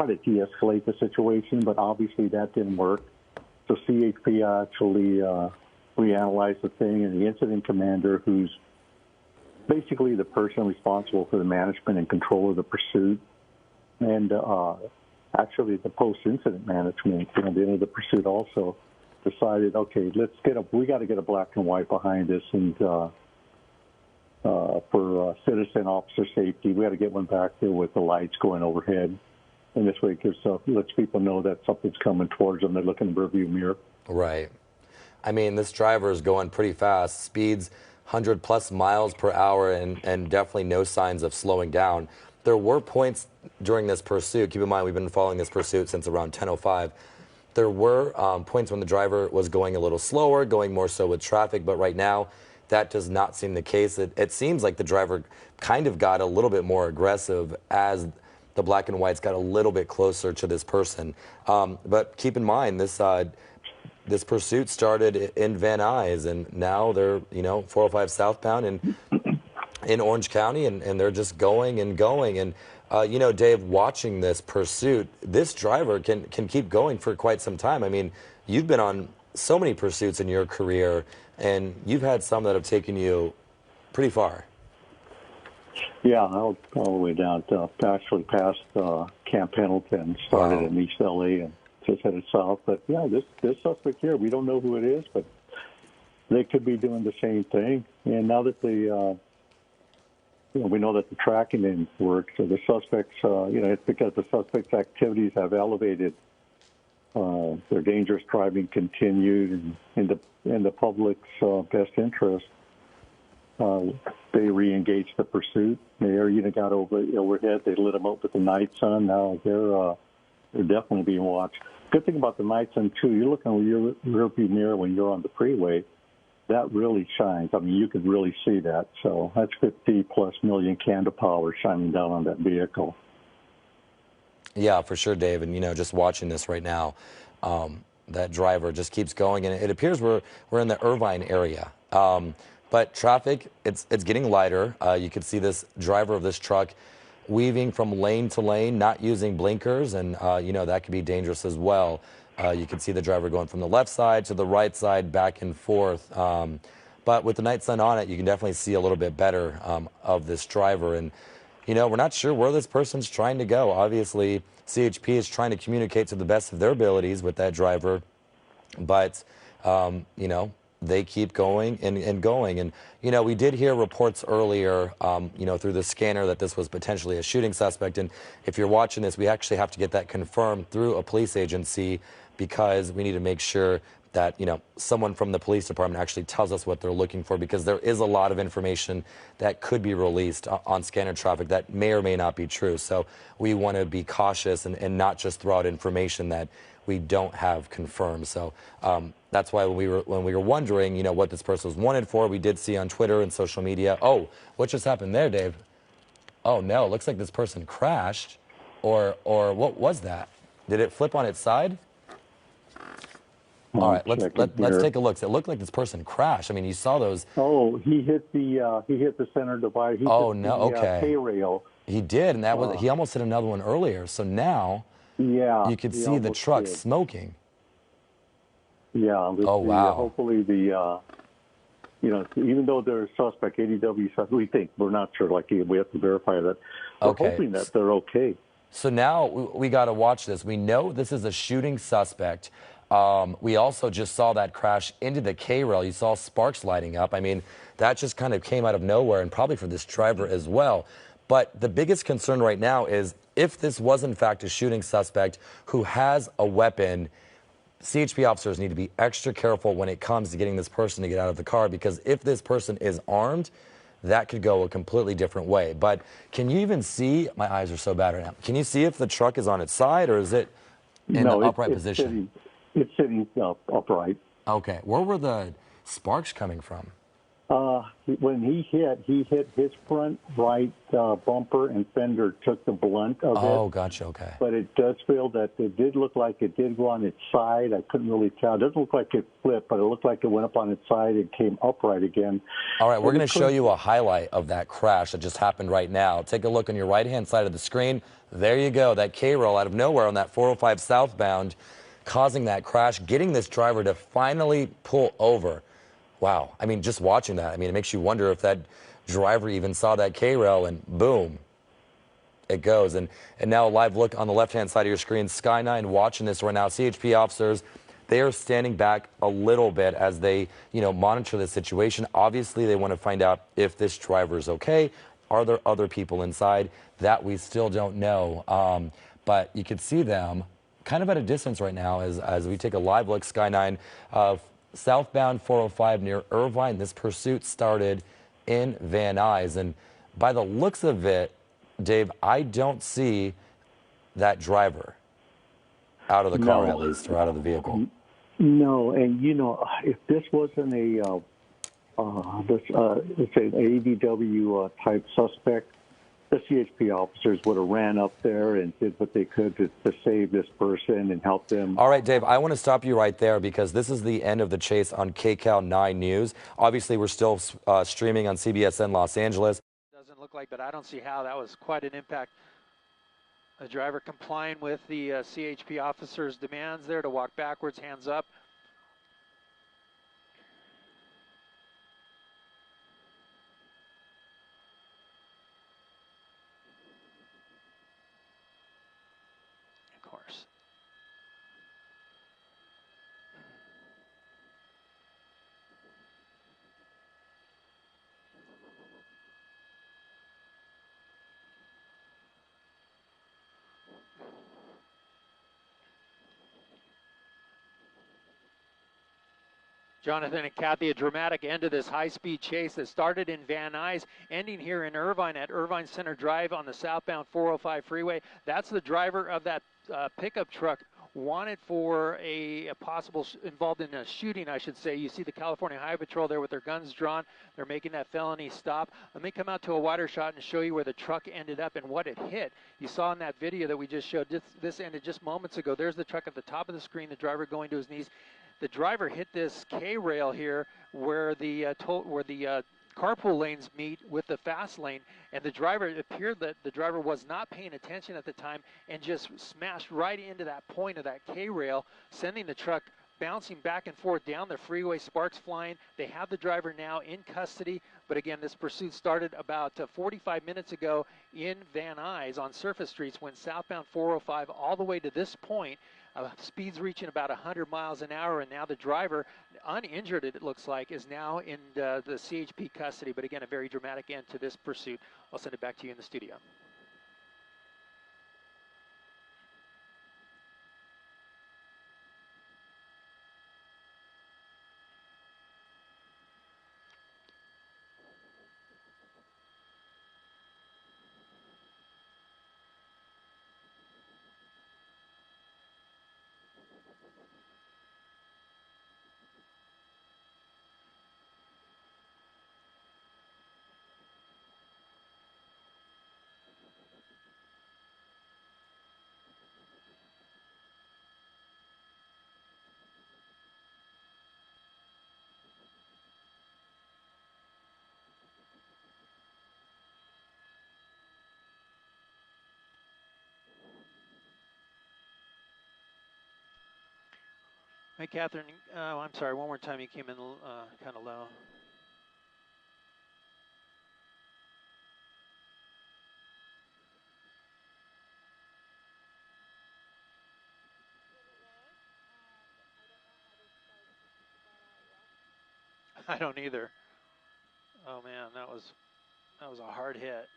try to de-escalate the situation, but obviously that didn't work. So CHP actually reanalyzed the thing, and the incident commander, who's basically the person responsible for the management and control of the pursuit, and actually the post-incident management, the end of the pursuit also, decided, okay, we got to get a black and white behind this, and for citizen officer safety, we got to get one back there with the lights going overhead. And this way it lets people know that something's coming towards them. They're looking in the rearview mirror. Right. I mean, this driver is going pretty fast, speeds 100+ miles per hour, and definitely no signs of slowing down. There were points during this pursuit. Keep in mind, we've been following this pursuit since around 10:05. There were points when the driver was going a little slower, going more so with traffic, but right now that does not seem the case. It seems like the driver kind of got a little bit more aggressive as the black and whites got a little bit closer to this person. But keep in mind, this pursuit started in Van Nuys, and now they're 405 southbound in Orange County, and they're just going and going. And Dave, watching this pursuit, this driver can keep going for quite some time. I mean, you've been on so many pursuits in your career, and you've had some that have taken you pretty far. Yeah, all the way down to actually past Camp Pendleton, started in East LA and just headed south. But yeah, this suspect here, we don't know who it is, but they could be doing the same thing. And now that we know that the tracking didn't work, so the suspects, it's because the suspects' activities have elevated. Their dangerous driving continued, and in the public's best interest. They re-engaged the pursuit. They even got overhead. They lit them up with the night sun. Now they're definitely being watched. Good thing about the night sun too, you're looking at your rearview mirror when you're on the freeway. That really shines. I mean, you could really see that. So that's 50+ million candle power shining down on that vehicle. Yeah, for sure, Dave. And just watching this right now, that driver just keeps going, and it appears we're in the Irvine area. But traffic, it's getting lighter. You can see this driver of this truck weaving from lane to lane, not using blinkers, and that could be dangerous as well. You can see the driver going from the left side to the right side, back and forth. But with the night sun on it, you can definitely see a little bit better of this driver. And we're not sure where this person's trying to go. Obviously, CHP is trying to communicate to the best of their abilities with that driver, but they keep going and going. And, we did hear reports earlier, through the scanner that this was potentially a shooting suspect. And if you're watching this, we actually have to get that confirmed through a police agency, because we need to make sure that, someone from the police department actually tells us what they're looking for, because there is a lot of information that could be released on scanner traffic that may or may not be true. So we want to be cautious and not just throw out information that we don't have confirmed. So that's why when we were wondering, what this person was wanted for, we did see on Twitter and social media. Oh, what just happened there, Dave? Oh no, it looks like this person crashed, or what was that? Did it flip on its side? All right, let's take a look. So it looked like this person crashed. I mean, you saw those. Oh, he hit the center divider. K-rail. He did, and that was he almost hit another one earlier. So now, you could see the truck smoking. Yeah. Wow. Hopefully even though they're a suspect, ADW suspect, we think, we're not sure. Like, we have to verify that. We're hoping that they're okay. So now we got to watch this. We know this is a shooting suspect. We also just saw that crash into the K-rail. You saw sparks lighting up. I mean, that just kind of came out of nowhere, and probably for this driver as well. But the biggest concern right now is if this was in fact a shooting suspect who has a weapon, CHP officers need to be extra careful when it comes to getting this person to get out of the car, because if this person is armed, that could go a completely different way. But can you even see, my eyes are so bad right now, can you see if the truck is on its side, or is it in an upright position? It's sitting upright. Okay. Where were the sparks coming from? When he hit his front right bumper and fender took the blunt of it. Oh, gotcha. Okay. But it does feel that it did look like it did go on its side. I couldn't really tell. It doesn't look like it flipped, but it looked like it went up on its side and came upright again. All right, we're going to show you a highlight of that crash that just happened right now. Take a look on your right-hand side of the screen. There you go, that K-rail out of nowhere on that 405 southbound, causing that crash, getting this driver to finally pull over. Wow, I mean, just watching that, I mean, it makes you wonder if that driver even saw that K-rail, and boom, it goes. And now a live look on the left-hand side of your screen. Sky 9 watching this right now. CHP officers, they are standing back a little bit as they, monitor the situation. Obviously, they want to find out if this driver is okay. Are there other people inside? That we still don't know. But you can see them kind of at a distance right now as we take a live look. Sky 9, southbound 405 near Irvine. This pursuit started in Van Nuys. And by the looks of it, Dave, I don't see that driver out of the car, at least, or out of the vehicle. No, and if this wasn't it's an ADW type suspect, the CHP officers would have ran up there and did what they could to save this person and help them. All right, Dave, I want to stop you right there because this is the end of the chase on KCAL 9 News. Obviously, we're still streaming on CBSN Los Angeles. Doesn't look like, but I don't see how. That was quite an impact. The driver complying with the CHP officer's demands there to walk backwards, hands up. Of course. Jonathan and Kathy, a dramatic end to this high-speed chase that started in Van Nuys, ending here in Irvine at Irvine Center Drive on the southbound 405 freeway. That's the driver of that pickup truck wanted for a possible involved in a shooting, I should say. You see the California Highway Patrol there with their guns drawn. They're making that felony stop. Let me come out to a wider shot and show you where the truck ended up and what it hit. You saw in that video that we just showed, this ended just moments ago. There's the truck at the top of the screen, the driver going to his knees. The driver hit this K-rail here where the carpool lanes meet with the fast lane, and the driver, it appeared that the driver was not paying attention at the time and just smashed right into that point of that K-rail, sending the truck bouncing back and forth down the freeway, sparks flying. They have the driver now in custody, but again, this pursuit started about 45 minutes ago in Van Nuys on surface streets, went southbound 405 all the way to this point. Speeds reaching about 100 miles an hour, and now the driver, uninjured it looks like, is now in the CHP custody. But again, a very dramatic end to this pursuit. I'll send it back to you in the studio. Hey, Catherine, I'm sorry, one more time, you came in kind of low. I don't either. Oh man, that was a hard hit.